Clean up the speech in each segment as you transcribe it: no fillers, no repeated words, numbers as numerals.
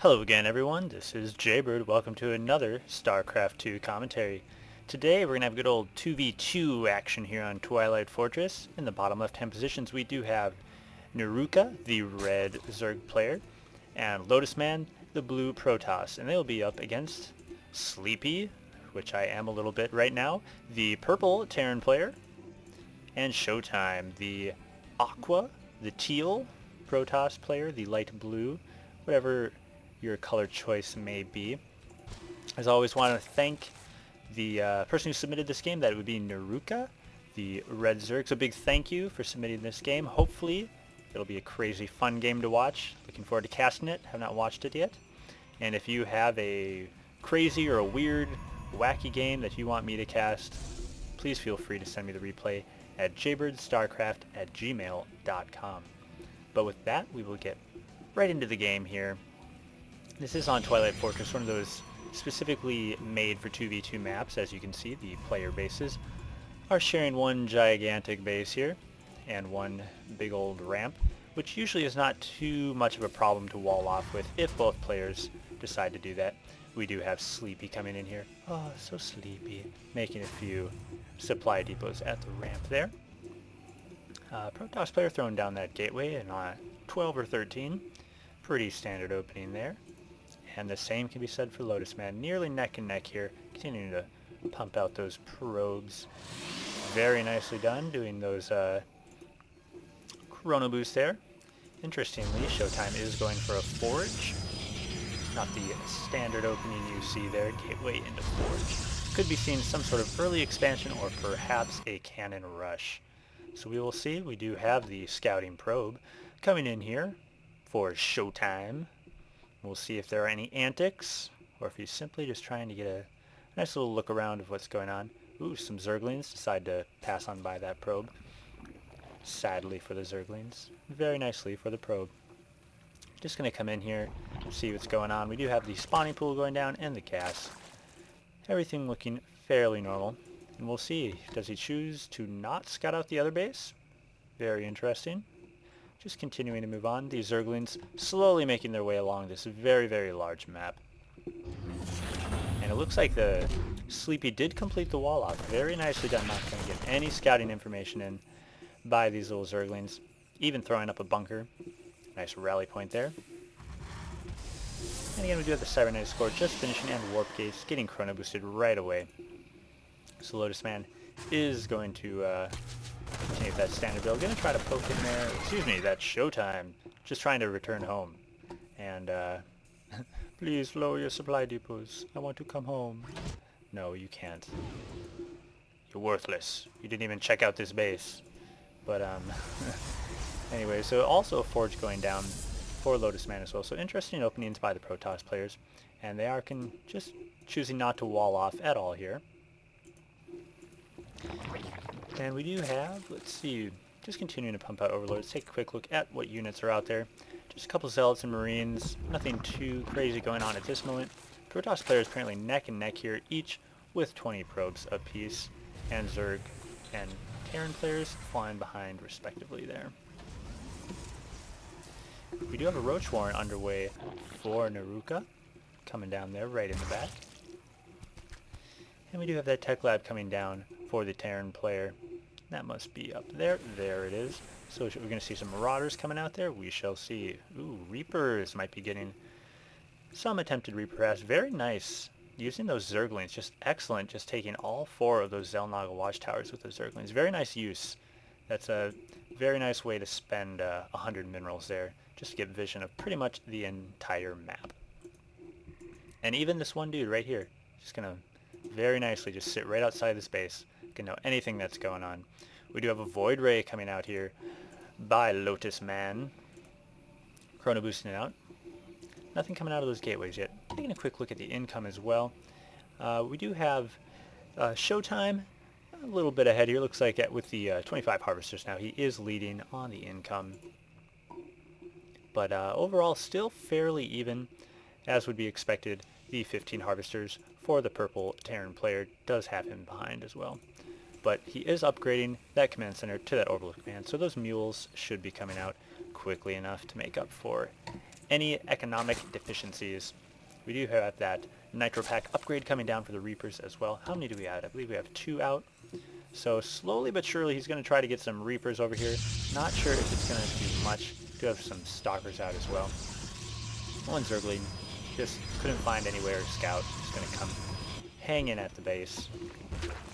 Hello again everyone, this is Jaybird. Welcome to another StarCraft 2 commentary. Today we're going to have good old 2v2 action here on Twilight Fortress. In the bottom left hand positions we do have Neruka, the red Zerg player, and Lotus Man, the blue Protoss. And they'll be up against Sleepy, which I am a little bit right now, the purple Terran player, and Showtime, the aqua, the teal Protoss player, the light blue, whatever your color choice may be. As I always want to thank the person who submitted this game. That would be Neruka, the red Zerg. So big thank you for submitting this game. Hopefully it'll be a crazy fun game to watch. Looking forward to casting it. Have not watched it yet. And if you have a crazy or a weird, wacky game that you want me to cast, please feel free to send me the replay at jaybirdsstarcraft@gmail.com. But with that, we will get right into the game here. This is on Twilight Fortress, one of those specifically made for 2v2 maps. As you can see, the player bases are sharing one gigantic base here and one big old ramp, which usually is not too much of a problem to wall off with if both players decide to do that. We do have Sleepy coming in here. Oh, so sleepy. Making a few supply depots at the ramp there. Protoss player throwing down that gateway in 12 or 13. Pretty standard opening there. And the same can be said for Lotus Man. Nearly neck and neck here. Continuing to pump out those probes. Very nicely done, doing those chrono boosts there. Interestingly, Showtime is going for a forge. Not the standard opening you see there, gateway into forge. Could be seen some sort of early expansion or perhaps a cannon rush. So we will see. We do have the scouting probe coming in here for Showtime. We'll see if there are any antics, or if he's simply just trying to get a nice little look around of what's going on. Ooh, some Zerglings decide to pass on by that probe. Sadly for the Zerglings. Very nicely for the probe. Just going to come in here, see what's going on. We do have the spawning pool going down and the gas. Everything looking fairly normal. And we'll see, does he choose to not scout out the other base? Very interesting. Just continuing to move on. These Zerglings slowly making their way along this very, very large map. And it looks like the Sleepy did complete the wall off. Very nicely done. Not going to get any scouting information in by these little Zerglings. Even throwing up a bunker. Nice rally point there. And again, we do have the Cybernetics score just finishing and Warp Gates getting chrono boosted right away. So Lotus Man is going to continue with that standard build. Gonna try to poke in there. Excuse me, that's Showtime. Just trying to return home. And please lower your supply depots. I want to come home. No, you can't. You're worthless. You didn't even check out this base. But anyway, so also a forge going down for Lotus Man as well. So interesting openings by the Protoss players. And they are just choosing not to wall off at all here. And we do have, let's see, just continuing to pump out Overlords. Take a quick look at what units are out there. Just a couple Zealots and Marines. Nothing too crazy going on at this moment. Protoss players apparently neck and neck here, each with 20 probes apiece. And Zerg and Terran players flying behind respectively there. We do have a Roach Warren underway for Neruka. Coming down there right in the back. And we do have that Tech Lab coming down for the Terran player. That must be up there. There it is. So we're going to see some Marauders coming out there. We shall see. Ooh, Reapers might be getting some attempted Reaper pass. Very nice. Using those Zerglings, just excellent. Just taking all 4 of those Xel'Naga watchtowers with those Zerglings. Very nice use. That's a very nice way to spend 100 minerals there. Just to get vision of pretty much the entire map. And even this one dude right here. Just going to very nicely just sit right outside this base. Can know anything that's going on. We do have a Void Ray coming out here by Lotus Man. Chrono boosting it out. Nothing coming out of those gateways yet. Taking a quick look at the income as well. We do have Showtime a little bit ahead here. Looks like with the 25 harvesters now, he is leading on the income. But overall, still fairly even, as would be expected. The 15 harvesters for the purple Terran player does have him behind as well. But he is upgrading that command center to that orbital command, so those mules should be coming out quickly enough to make up for any economic deficiencies. We do have that Nitro Pack upgrade coming down for the Reapers as well. How many do we have? I believe we have 2 out. So slowly but surely he's going to try to get some Reapers over here. Not sure if it's going to do much. Do have some Stalkers out as well. One Zergling. Just couldn't find anywhere to scout. Just going to come hanging at the base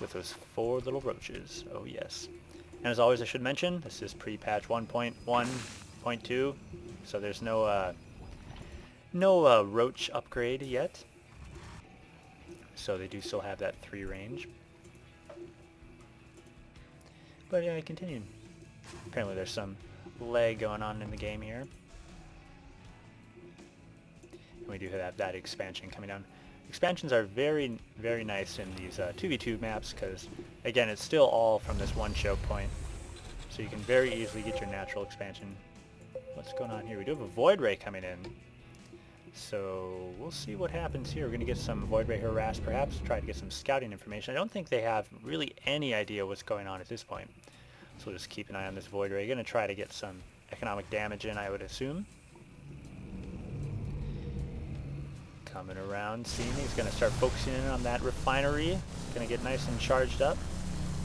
with those 4 little roaches. Oh yes. And as always I should mention, this is pre-patch 1.1.2. So there's no roach upgrade yet. So they do still have that 3 range. But yeah, continue. Apparently there's some lag going on in the game here. And we do have that expansion coming down. Expansions are very, very nice in these 2v2 maps because, again, it's still all from this one choke point. So you can very easily get your natural expansion. What's going on here? We do have a Void Ray coming in. So we'll see what happens here. We're going to get some Void Ray harass perhaps, try to get some scouting information. I don't think they have really any idea what's going on at this point. So we'll just keep an eye on this Void Ray. Going to try to get some economic damage in, I would assume. Coming around, seeing he's going to start focusing in on that refinery. Going to get nice and charged up.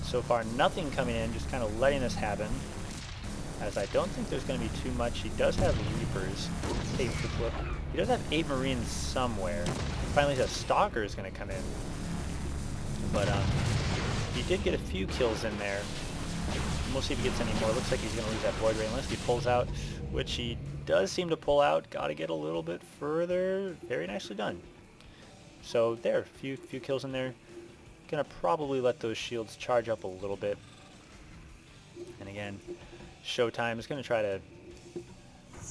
So far nothing coming in, just kind of letting this happen. As I don't think there's going to be too much. He does have Reapers. Take a quick look. He does have 8 Marines somewhere. Finally, a Stalker is going to come in. But he did get a few kills in there. We'll see if he gets any more. Looks like he's going to lose that Void Ray unless he pulls out, which he does seem to pull out. Got to get a little bit further. Very nicely done. So there, a few kills in there. Going to probably let those shields charge up a little bit. And again, Showtime is going to try to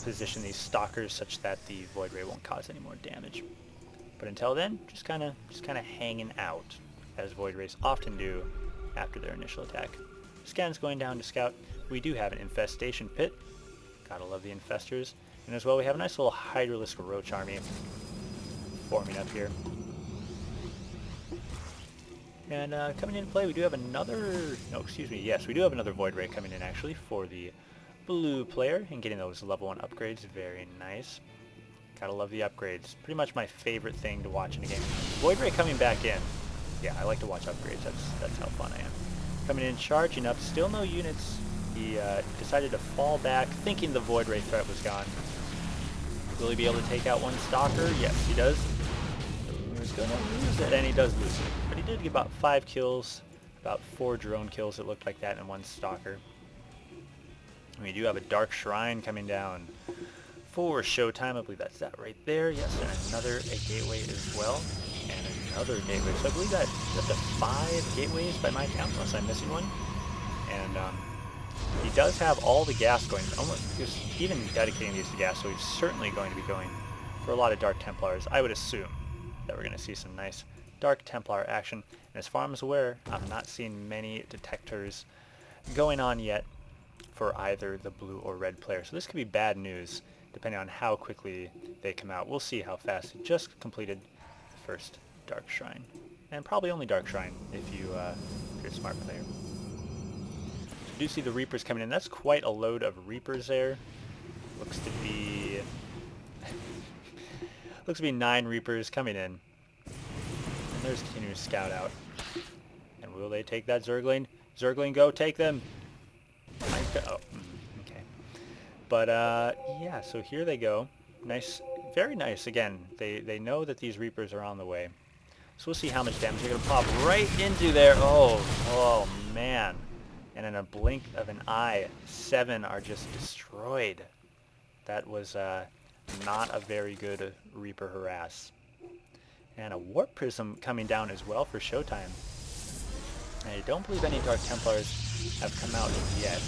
position these Stalkers such that the Void Ray won't cause any more damage. But until then, just kind of hanging out, as Void Rays often do after their initial attack. Scan's going down to scout. We do have an infestation pit. Gotta love the infestors. And as well, we have a nice little Hydralisk Roach army forming up here. And coming into play, we do have another... No, excuse me. Yes, we do have another Void Ray coming in, actually, for the blue player. And getting those level 1 upgrades. Very nice. Gotta love the upgrades. Pretty much my favorite thing to watch in a game. Void Ray coming back in. Yeah, I like to watch upgrades. That's how fun I am. Coming in, charging up. Still no units. He decided to fall back, thinking the Void Ray threat was gone. Will he be able to take out one Stalker? Yes, he does. He's going to lose it, and he does lose it. But he did get about 5 kills, about 4 drone kills, it looked like that, and 1 Stalker. And we do have a Dark Shrine coming down for Showtime. I believe that's that right there. Yes, and another gateway as well. And another gateway. So I believe that's up to 5 gateways by my count, unless I'm missing one. And he does have all the gas going. Almost just even dedicating these to gas, so he's certainly going to be going for a lot of Dark Templars. I would assume that we're going to see some nice Dark Templar action. And as far as I'm aware, I'm not seeing many detectors going on yet for either the blue or red player. So this could be bad news, depending on how quickly they come out. We'll see how fast. He just completed the first Dark Shrine. And probably only Dark Shrine if you're a smart player. You do see the Reapers coming in. That's quite a load of Reapers there. Looks to be 9 Reapers coming in. And there's continuing to scout out. And will they take that Zergling? Zergling, go take them! Oh, okay. But yeah, so here they go. Nice, very nice. Again, they know that these Reapers are on the way. So we'll see how much damage they're going to pop right into there. Oh man. And in a blink of an eye, 7 are just destroyed. That was not a very good Reaper harass. And a Warp Prism coming down as well for Showtime. I don't believe any Dark Templars have come out yet.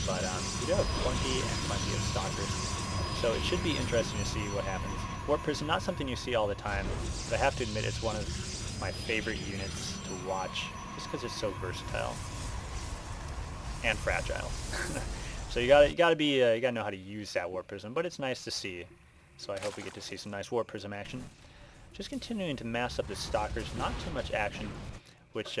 But we do have plenty of Stalkers. So it should be interesting to see what happens. Warp Prism, not something you see all the time, but I have to admit it's one of my favorite units to watch, just because it's so versatile and fragile. So you gotta know how to use that Warp Prism, but it's nice to see. So I hope we get to see some nice Warp Prism action. Just continuing to mass up the Stalkers, not too much action, which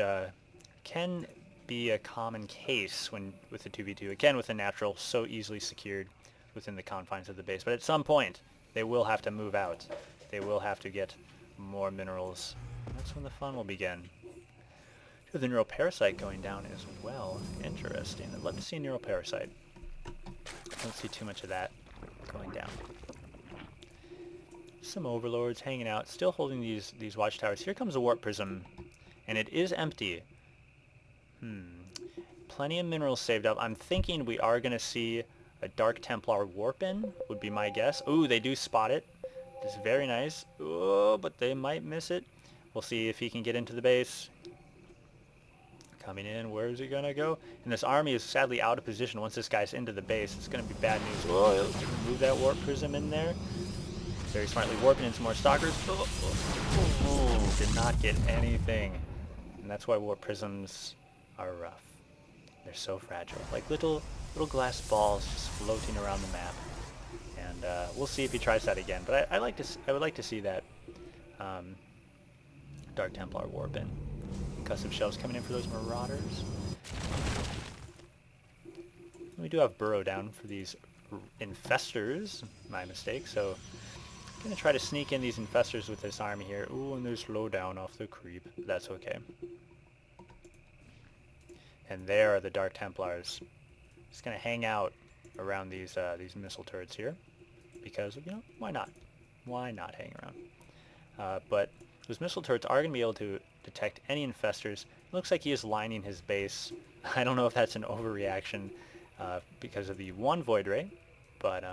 can be a common case with the 2v2. Again, with the natural, so easily secured within the confines of the base. But at some point, they will have to move out. They will have to get more minerals. That's when the fun will begin. The neuroparasite going down as well. Interesting. I'd love to see a neuroparasite. Don't see too much of that going down. Some overlords hanging out, still holding these watchtowers. Here comes a warp prism, and it is empty. Plenty of minerals saved up. I'm thinking we are going to see a Dark Templar warp in, would be my guess. Ooh, they do spot it. It's very nice. Oh, but they might miss it. We'll see if he can get into the base. Coming in, where is he going to go? And this army is sadly out of position. Once this guy's into the base, it's going to be bad news. Oh, move that warp prism in there. Very smartly warping in some more stalkers. Oh, did not get anything. And that's why warp prisms are rough. They're so fragile. Like little glass balls just floating around the map. And we'll see if he tries that again. But I would like to see that Dark Templar warp in. Concussive shells coming in for those marauders. We do have burrow down for these infestors. My mistake. So I'm going to try to sneak in these infestors with this army here. Ooh, and there's slow down off the creep. But that's okay. And there are the Dark Templars. Just going to hang out around these missile turrets here. Because, you know, why not? Why not hang around? But those missile turrets are going to be able to detect any infestors. It looks like he is lining his base. I don't know if that's an overreaction because of the one Void Ray. But,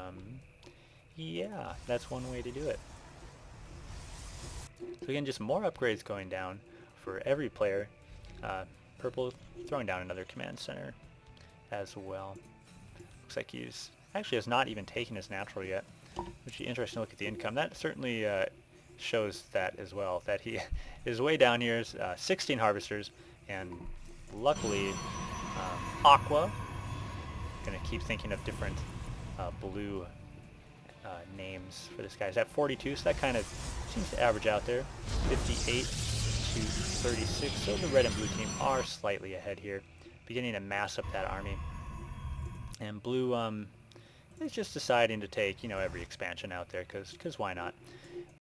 yeah, that's one way to do it. So again, just more upgrades going down for every player. Purple throwing down another command center as well. Looks like he's actually has not even taken his natural yet, which is interesting to look at the income. That certainly shows that as well, that he is way down here. 16 harvesters, and luckily Aqua, gonna keep thinking of different blue names for this guy. Is at 42, so that kind of seems to average out there. 58 to 36, so the red and blue team are slightly ahead here, beginning to mass up that army. And blue is just deciding to take, you know, every expansion out there, because why not?